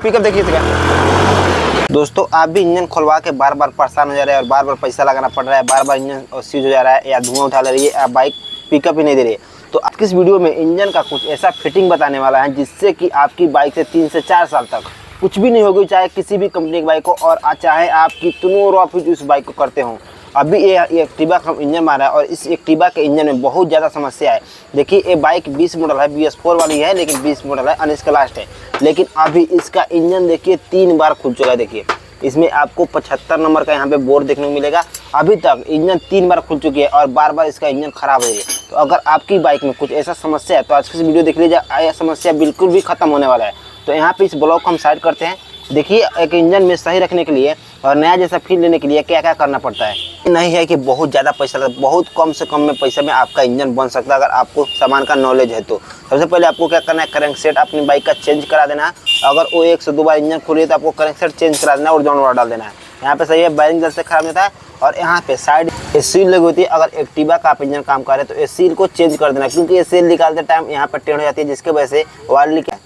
Pickup देखिए इसका। दोस्तों आप भी इंजन खुलवा के बार बार परेशान हो जा रहे हैं और बार बार पैसा लगाना पड़ रहा है, बार बार इंजन सीज हो जा रहा है या धुआं उठा ले रही है या बाइक पिकअप ही नहीं दे रही है, तो आज की इस वीडियो में इंजन का कुछ ऐसा फिटिंग बताने वाला है जिससे कि आपकी बाइक से 3 से 4 साल तक कुछ भी नहीं होगी, चाहे किसी भी कंपनी की बाइक हो और चाहे आप कितनों रॉफ उस बाइक को करते हो। अभी ये एक्टिवा का इंजन मारा है और इस एक्टिवा के इंजन में बहुत ज़्यादा समस्या है। देखिए ये बाइक 20 मॉडल है, BS4 वाली है, लेकिन 20 मॉडल है, अनिस का लास्ट है, लेकिन अभी इसका इंजन देखिए 3 बार खुल चुका है। देखिए इसमें आपको 75 नंबर का यहाँ पे बोर्ड देखने को मिलेगा। अभी तक इंजन 3 बार खुल चुकी है और बार बार इसका इंजन खराब हो रही है। तो अगर आपकी बाइक में कुछ ऐसा समस्या है तो आज की वीडियो देख लीजिए, यह समस्या बिल्कुल भी खत्म होने वाला है। तो यहाँ पे इस ब्लॉक को हम साइड करते हैं। देखिए एक इंजन में सही रखने के लिए और नया जैसा फील लेने के लिए क्या क्या करना पड़ता है। नहीं है कि बहुत ज़्यादा पैसा लगता है, बहुत कम से कम में पैसे में आपका इंजन बन सकता है अगर आपको सामान का नॉलेज है तो। सबसे पहले आपको क्या करना है, क्रैंक सेट अपनी बाइक का चेंज करा देना है। अगर वो 1 से 2 बार इंजन खुली तो आपको क्रैंक सेट चेंज करा देना है और जॉन वाटर डाल देना है। यहाँ पे सही है, बैरिंग जल्द से खराब होता है। और यहाँ पे साइड ये सील लगी होती है, अगर एक्टिवा का आप इंजन काम करे तो ये सील को चेंज कर देना, क्योंकि ये सील निकालते टाइम यहाँ पर टेढ़ हो जाती है, जिसके वजह से वायर लीक है।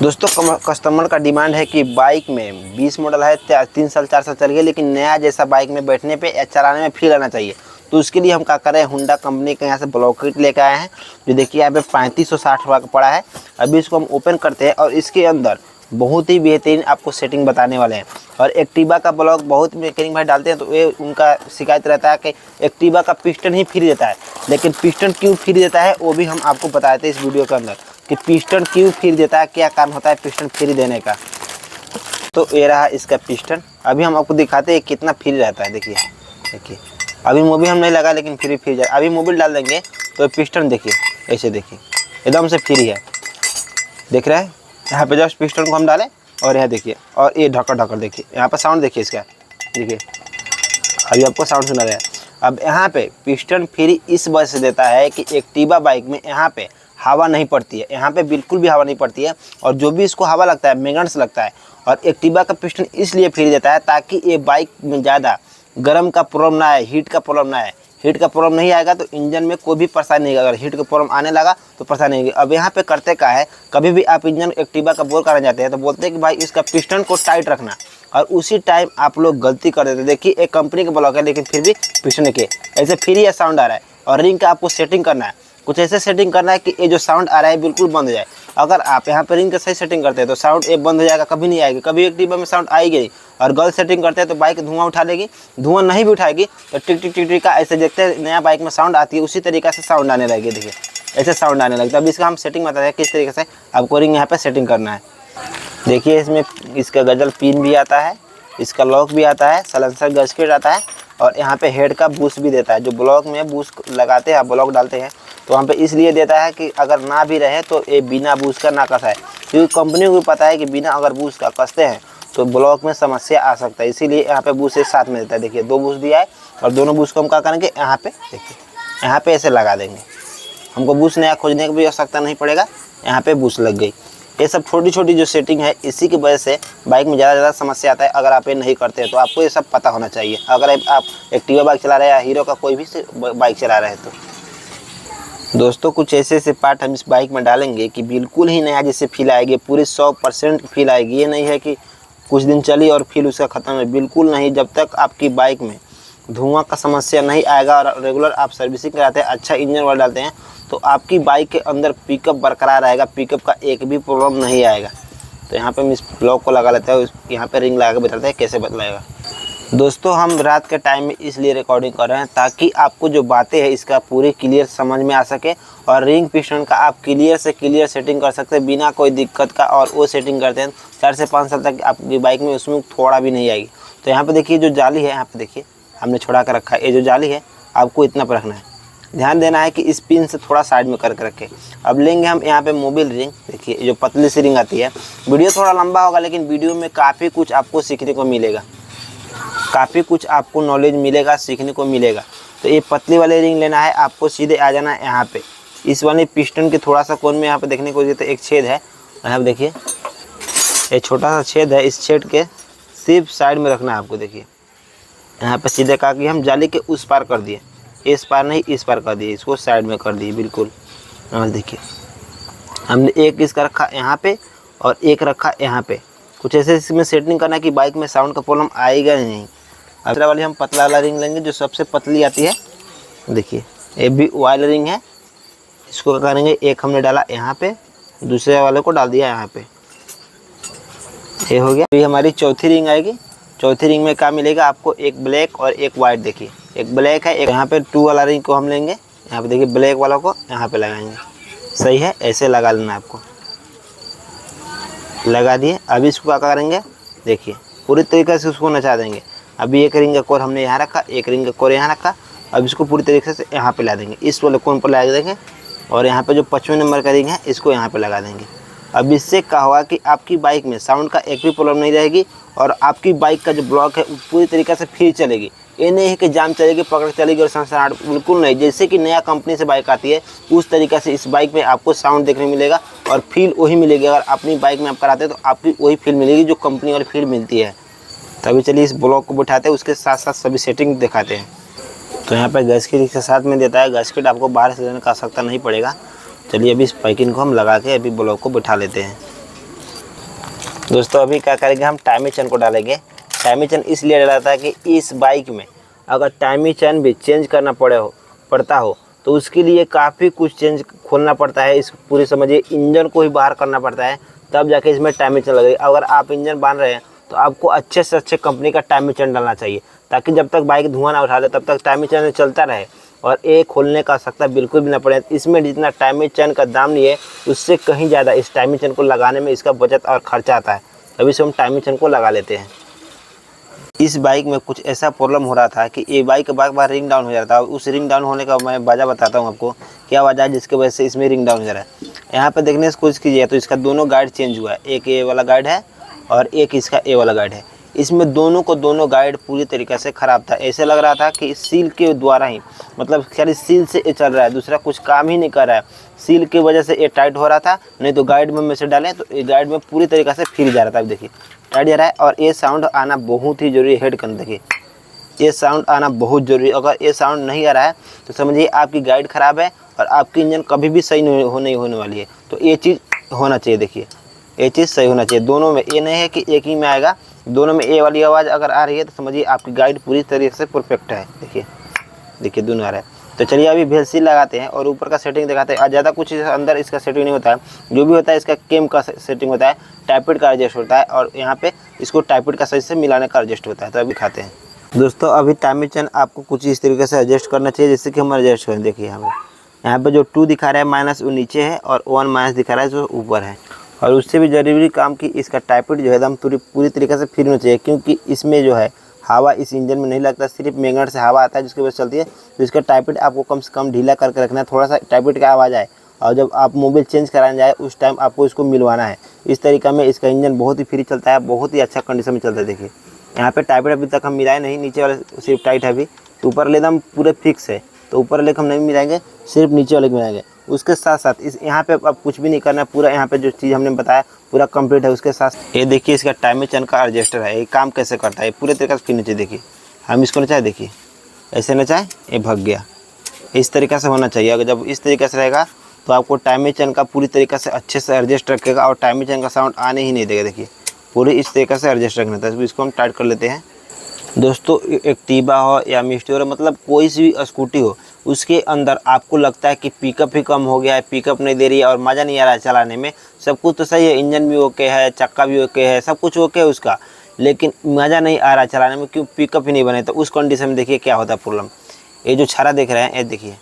दोस्तों कस्टमर का डिमांड है कि बाइक में 20 मॉडल है, 3 साल 4 साल चल गए, लेकिन नया जैसा बाइक में बैठने पे या चलाने में फील आना चाहिए। तो उसके लिए हम क्या करें, होंडा कंपनी का यहाँ से ब्लॉक किट लेकर आए हैं, जो देखिए यहाँ पे 3560 रुपये का पड़ा है। अभी इसको हम ओपन करते हैं और इसके अंदर बहुत ही बेहतरीन आपको सेटिंग बताने वाले हैं। और एक्टिवा का ब्लॉक बहुत मैकेनिक भाई डालते हैं तो ये उनका शिकायत रहता है कि एक्टिवा का पिस्टन ही फ्री देता है, लेकिन पिस्टन क्यों फ्री देता है वो भी हम आपको बताते हैं इस वीडियो के अंदर कि पिस्टन क्यों फ्री देता है, क्या कारण होता है पिस्टन फ्री देने का। तो ये रहा इसका पिस्टन। अभी हम आपको दिखाते हैं कितना फ्री रहता है। देखिए देखिए अभी मोबिल हम नहीं लगा, लेकिन फ्री जाए। अभी मोबिल डाल देंगे तो पिस्टन देखिए ऐसे, देखिए एकदम से फ्री है। देख रहे हैं, यहाँ पे जस्ट पिस्टन को हम डालें और यहाँ देखिए, और ये ढक्कन देखिए, यहाँ पर साउंड देखिए इसका, देखिए अभी आपको साउंड सुना रहा है। अब यहाँ पे पिस्टन फ्री इस वजह से देता है कि एक्टिवा बाइक में यहाँ पे हवा नहीं पड़ती है, यहाँ पे बिल्कुल भी हवा नहीं पड़ती है, और जो भी इसको हवा लगता है मैग्नेट्स लगता है। और एक्टिवा का पिस्टन इसलिए फ्री देता है ताकि ये बाइक में ज़्यादा गर्म का प्रॉब्लम ना आए, हीट का प्रॉब्लम ना आए। हीट का प्रॉब्लम नहीं आएगा तो इंजन में कोई भी परेशानी नहीं, अगर हीट का प्रॉब्लम आने लगा तो परेशानी नहीं। अब यहाँ पे करते क्या है, कभी भी आप इंजन एक्टिवा का बोर करने जाते हैं तो बोलते हैं कि भाई इसका पिस्टन को टाइट रखना, और उसी टाइम आप लोग गलती कर देते हैं। देखिए एक कंपनी का ब्लॉक है, लेकिन फिर भी पिस्टन के ऐसे फ्री या साउंड आ रहा है। और रिंग का आपको सेटिंग करना है, कुछ ऐसे सेटिंग करना है कि ये जो साउंड आ रहा है बिल्कुल बंद हो जाए। अगर आप यहाँ पर रिंग का सही सेटिंग करते हैं तो साउंड ये बंद हो जाएगा, कभी नहीं आएगी, कभी एक्टिवा में साउंड आएगी नहीं। और गलत सेटिंग करते हैं तो बाइक धुआं उठा लेगी, धुआं नहीं भी उठाएगी तो टिक टिक टिक टिक का ऐसे देखते हैं नया बाइक में साउंड आती है, उसी तरीके से साउंड आने लगेगी। देखिए ऐसे साउंड आने लगता है। अब इसका हम सेटिंग बताते हैं किस तरीके से आपको रिंग यहाँ पर सेटिंग करना है। देखिए इसमें इसका गजल पिन भी आता है, इसका लॉक भी आता है, साइलेंसर गैसकेट आता है, और यहाँ पे हेड का बूस्ट भी देता है। जो ब्लॉक में बूस्ट लगाते हैं, ब्लॉक डालते हैं तो वहाँ पे इसलिए देता है कि अगर ना भी रहे तो ये बिना बूस्ट का ना कसाए, क्योंकि कंपनी को भी पता है कि बिना अगर बूस्ट का कसते हैं तो ब्लॉक में समस्या आ सकता है, इसीलिए यहाँ पे बूस्ट एक साथ में देता है। देखिए 2 बूस्ट दिया है और दोनों बूस्ट को हम क्या करेंगे, यहाँ पे देखिए यहाँ पे ऐसे लगा देंगे। हमको बूस्ट नया खोजने की भी आवश्यकता नहीं पड़ेगा, यहाँ पे बूस्ट लग गई। ये सब छोटी छोटी जो सेटिंग है, इसी की वजह से बाइक में ज़्यादा समस्या आता है। अगर आप ये नहीं करते हैं तो आपको ये सब पता होना चाहिए, अगर आप एक्टिवा बाइक चला रहे हैं या हीरो का कोई भी बाइक चला रहे हैं तो। दोस्तों कुछ ऐसे पार्ट हम इस बाइक में डालेंगे कि बिल्कुल ही नया जैसे फील आएगी, पूरी 100% फील आएगी। ये नहीं है कि कुछ दिन चली और फील उसका ख़त्म है, बिल्कुल नहीं। जब तक आपकी बाइक में धुआं का समस्या नहीं आएगा और रेगुलर आप सर्विसिंग कराते हैं, अच्छा इंजन ऑयल डालते हैं, तो आपकी बाइक के अंदर पिकअप बरकरार रहेगा, पिकअप का एक भी प्रॉब्लम नहीं आएगा। तो यहाँ पे हम इस ब्लॉक को लगा लेते हैं, यहाँ पे रिंग लगा के बताते हैं कैसे बदलाएगा। दोस्तों हम रात के टाइम में इसलिए रिकॉर्डिंग कर रहे हैं ताकि आपको जो बातें हैं इसका पूरी क्लियर समझ में आ सके, और रिंग पिस्टन का आप क्लियर से क्लियर सेटिंग कर सकते हैं बिना कोई दिक्कत का। और वो सेटिंग करते हैं 4 से 5 साल तक आपकी बाइक में उसमें थोड़ा भी नहीं आएगी। तो यहाँ पे देखिए जो जाली है, यहाँ पे देखिए हमने छुड़ा कर रखा है, ये जो जाली है आपको इतना पर रखना है, ध्यान देना है कि इस पिन से थोड़ा साइड में करके रखें। अब लेंगे हम यहाँ पे मोबिल रिंग, देखिए जो पतली सी रिंग आती है। वीडियो थोड़ा लंबा होगा, लेकिन वीडियो में काफ़ी कुछ आपको सीखने को मिलेगा, काफ़ी कुछ आपको नॉलेज मिलेगा, सीखने को मिलेगा। तो ये पतली वाली रिंग लेना है आपको, सीधे आ जाना है यहाँ पे। इस वाले पिस्टन के थोड़ा सा कोन में यहाँ पे देखने को तो एक छेद है, यहाँ पे देखिए ये छोटा सा छेद है, इस छेद के सिर्फ साइड में रखना है आपको। देखिए यहाँ पे सीधे कहा कि हम जाली के उस पार कर दिए, इस पार नहीं इस पार कर दिए, इसको साइड में कर दिए बिल्कुल। देखिए हमने एक इसका रखा यहाँ पे और एक रखा यहाँ पे। कुछ ऐसे इसमें सेटिंग करना है कि बाइक में साउंड का प्रॉब्लम आएगा ही नहीं। दूसरा वाली हम पतला वाला रिंग लेंगे जो सबसे पतली आती है। देखिए ये भी ऑयल रिंग है। इसको क्या करेंगे, एक हमने डाला यहाँ पे, दूसरे वाले को डाल दिया यहाँ पे, ये हो गया। अभी हमारी चौथी रिंग आएगी। चौथी रिंग में क्या मिलेगा आपको, एक ब्लैक और एक वाइट। देखिए एक ब्लैक है, एक यहाँ पे 2 वाला रिंग को हम लेंगे, यहाँ पे देखिए ब्लैक वाला को यहाँ पे लगाएंगे। सही है, ऐसे लगा लेना आपको। लगा दिए। अभी इसको क्या करेंगे, देखिए पूरी तरीके से उसको नचा देंगे। अभी एक रिंग का कोर हमने यहाँ रखा, एक रिंग का कोर यहाँ रखा। अब इसको पूरी तरीके से यहाँ पे ला देंगे, इस वाले कोन पर लगा देंगे। और यहाँ पे जो 55 नंबर का रिंग है इसको यहाँ पे लगा देंगे। अब इससे क्या होगा कि आपकी बाइक में साउंड का एक भी प्रॉब्लम नहीं रहेगी और आपकी बाइक का जो ब्लॉक है पूरी तरीके से फ्री चलेगी। ये नहीं है कि जाम चलेगी, पकड़ चलेगी और सनसनाहट, बिल्कुल नहीं। जैसे कि नया कंपनी से बाइक आती है उस तरीके से इस बाइक में आपको साउंड देखने मिलेगा और फील वही मिलेगी। अगर अपनी बाइक में आप कराते हैं तो आपकी वही फील मिलेगी जो कंपनी वाली फील मिलती है। तभी चलिए इस ब्लॉक को बिठाते हैं, उसके साथ साथ सभी सेटिंग दिखाते हैं। तो यहाँ पर गैसकिट के साथ में देता है। गैसकिट आपको बाहर से लेने का आवश्यकता नहीं पड़ेगा। चलिए अभी इस पैकिंग को हम लगा के अभी ब्लॉक को बिठा लेते हैं। दोस्तों अभी क्या करेंगे, हम टाइमिंग चेन को डालेंगे। टाइमिंग चेन इसलिए डालता है कि इस बाइक में अगर टाइमिंग चेन भी चेंज करना पड़ता हो तो उसके लिए काफ़ी कुछ चेंज खोलना पड़ता है। इस पूरे समझिए इंजन को ही बाहर करना पड़ता है, तब जाके इसमें टाइमिंग चेन लगेगी। अगर आप इंजन बांध रहे हैं तो आपको अच्छे से अच्छे कंपनी का टाइमिंग चेन डालना चाहिए, ताकि जब तक बाइक धुआं ना उठा दे तब तक टाइमिंग चेन चलता रहे और ये खोलने का आवश्यकता बिल्कुल भी ना पड़े। इसमें जितना टाइमिंग चेन का दाम नहीं है उससे कहीं ज़्यादा इस टाइमिंग चेन को लगाने में इसका बचत और खर्चा आता है। तभी से हम टाइमिंग चेन को लगा लेते हैं। इस बाइक में कुछ ऐसा प्रॉब्लम हो रहा था कि ये बाइक बार बार रिंग डाउन हो जाता है। उस रिंग डाउन होने का मैं वजह बताता हूँ आपको, क्या वजह है जिसकी वजह से इसमें रिंग डाउन हो रहा है। यहाँ पे देखने से कोशिश कीजिए तो इसका दोनों गाइड चेंज हुआ है। एक ये वाला गाइड है और एक इसका ए वाला गाइड है। इसमें दोनों गाइड पूरी तरीके से ख़राब था। ऐसे लग रहा था कि सील के द्वारा ही, मतलब खाली सील से ये चल रहा है, दूसरा कुछ काम ही नहीं कर रहा है। सील की वजह से ये टाइट हो रहा था, नहीं तो गाइड में से डालें तो ये गाइड में पूरी तरीके से फिर जा रहा था। अब देखिए टाइट जा रहा है और ये साउंड आना बहुत ही जरूरी है। हेड कर देखिए, ये साउंड आना बहुत जरूरी है। अगर ये साउंड नहीं आ रहा है तो समझिए आपकी गाइड ख़राब है और आपकी इंजन कभी भी सही नहीं होने वाली है। तो ये चीज़ होना चाहिए। देखिए ये चीज़ सही होना चाहिए दोनों में, ये नहीं है कि एक ही में आएगा। दोनों में ए वाली आवाज़ अगर आ रही है तो समझिए आपकी गाइड पूरी तरीके से परफेक्ट है। देखिए दोनों आ रहा है। तो चलिए अभी भेलसी लगाते हैं और ऊपर का सेटिंग दिखाते हैं। ज़्यादा कुछ अंदर इसका सेटिंग नहीं होता है, जो भी होता है इसका केम का सेटिंग होता है, टाइपिड का एडजस्ट होता है और यहाँ पे इसको टाइपिड का सही से मिलाने का एडजस्ट होता है। तो अभी खाते हैं दोस्तों। अभी टाइमिंग चेन आपको कुछ इस तरीके से एडजस्ट करना चाहिए जैसे कि हम एडजस्ट करें। देखिए यहाँ पे जो 2 दिखा रहा है माइनस वो नीचे है और 1 माइनस दिखा रहा है जो ऊपर है। और उससे भी ज़रूरी काम कि इसका टाइपिड जो है एकदम पूरी तरीके से फिर होना चाहिए, क्योंकि इसमें जो है हवा इस इंजन में नहीं लगता, सिर्फ मैग्नेट से हवा आता है जिसकी वजह से चलती है। तो इसका टाइपिड आपको कम से कम ढीला करके रखना है, थोड़ा सा टाइपिड का आवाज़ आए और जब आप मोबिल चेंज कराने जाए उस टाइम आपको इसको मिलवाना है। इस तरीक़ा में इसका इंजन बहुत ही फ्री चलता है, बहुत ही अच्छा कंडीशन में चलता है। देखिए यहाँ पे टाइपिड अभी तक हम मिलाए नहीं, नीचे वाले सिर्फ टाइट है अभी, तो ऊपर वाले एकदम पूरे फिक्स है। तो ऊपर वाले हम नहीं मिलाएंगे, सिर्फ नीचे वाले मिलाएंगे। उसके साथ साथ इस यहाँ पे अब कुछ भी नहीं करना है, पूरा यहाँ पे जो चीज़ हमने बताया पूरा कंप्लीट है। उसके साथ ये देखिए इसका टाइमिंग चेन का एडजस्टर है, ये काम कैसे करता है पूरे तरीके से। फिर नीचे देखिए हम इसको नचाए, देखिए ऐसे नचाए ये भग गया। इस तरीके से होना चाहिए। अगर जब इस तरीके से रहेगा तो आपको टाइमिंग चेन का पूरी तरीके से अच्छे से एडजस्ट रखेगा और टाइमिंग चेन का साउंड आने ही नहीं देगा। देखिए पूरी इस तरीके से एडजस्ट रखना था। इसको हम टाइट कर लेते हैं। दोस्तों एक्टिवा हो या मिस्ट्योर, मतलब कोई सी भी स्कूटी हो, उसके अंदर आपको लगता है कि पिकअप ही कम हो गया है, पिकअप नहीं दे रही है और मज़ा नहीं आ रहा है चलाने में। सब कुछ तो सही है, इंजन भी ओके है, चक्का भी ओके है, सब कुछ ओके है उसका, लेकिन मज़ा नहीं आ रहा है चलाने में, क्यों पिकअप ही नहीं बने। तो उस कंडीशन में देखिए क्या होता है प्रॉब्लम। ये जो छारा देख रहे हैं ये देखिए,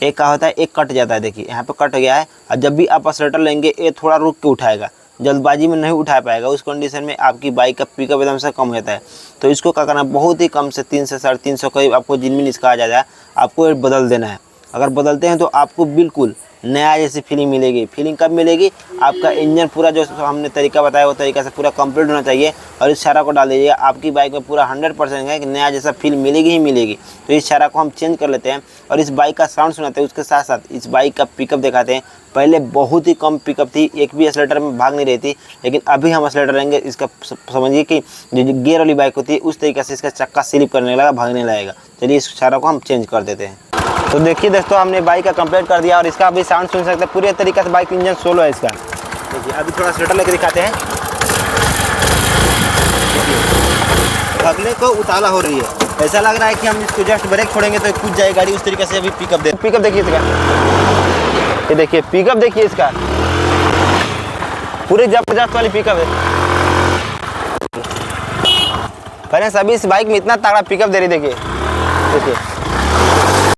एक क्या होता है, एक कट जाता है। देखिए यहाँ पे कट गया है और जब भी आप एक्सीलरेटर लेंगे ये थोड़ा रुक के उठाएगा, जल्दबाजी में नहीं उठा पाएगा। उस कंडीशन में आपकी बाइक का पिकअप एकदम से कम होता है। तो इसको क्या करना, बहुत ही कम से 300 से 350 करीब आपको जिनमिन इसका आ जाता है, आपको ये बदल देना है। अगर बदलते हैं तो आपको बिल्कुल नया जैसी फीलिंग मिलेगी। फीलिंग कब मिलेगी, आपका इंजन पूरा जो हमने तरीका बताया वो तरीका से पूरा कंप्लीट होना चाहिए। और इस छारा को डाल दीजिएगा, आपकी बाइक में पूरा 100% है कि नया जैसा फील मिलेगी ही मिलेगी। तो इस छारा को हम चेंज कर लेते हैं और इस बाइक का साउंड सुनाते हैं। उसके साथ साथ इस बाइक का पिकअप दिखाते हैं। पहले बहुत ही कम पिकअप थी, एक भी एक्सीलरेटर में भाग नहीं रही थी, लेकिन अभी हम एक्सीलरेटर लेंगे इसका समझिए कि जो गियर वाली बाइक होती है उस तरीके से इसका चक्का स्लिप करने लगा, भागने लगेगा। चलिए इस छारा को हम चेंज कर देते हैं। तो देखिए दोस्तों हमने बाइक का कंप्लीट कर दिया और इसका अभी साउंड सुन सकते हैं। पूरे तरीके से बाइक इंजन सोलो है इसका। देखिए अभी थोड़ा स्वेटर लेके दिखाते हैं। देखिए अगले को उताला हो रही है, ऐसा लग रहा है कि हम इसको जस्ट ब्रेक छोड़ेंगे तो कूद जाए गाड़ी, उस तरीके से अभी पिकअप देखिए इसका, ये देखिए पिकअप देखिए इसका, पूरे जबरदस्त वाली पिकअप है फ्रेंड्स। अभी इस बाइक में इतना तगड़ा पिकअप दे रही, देखिए देखिए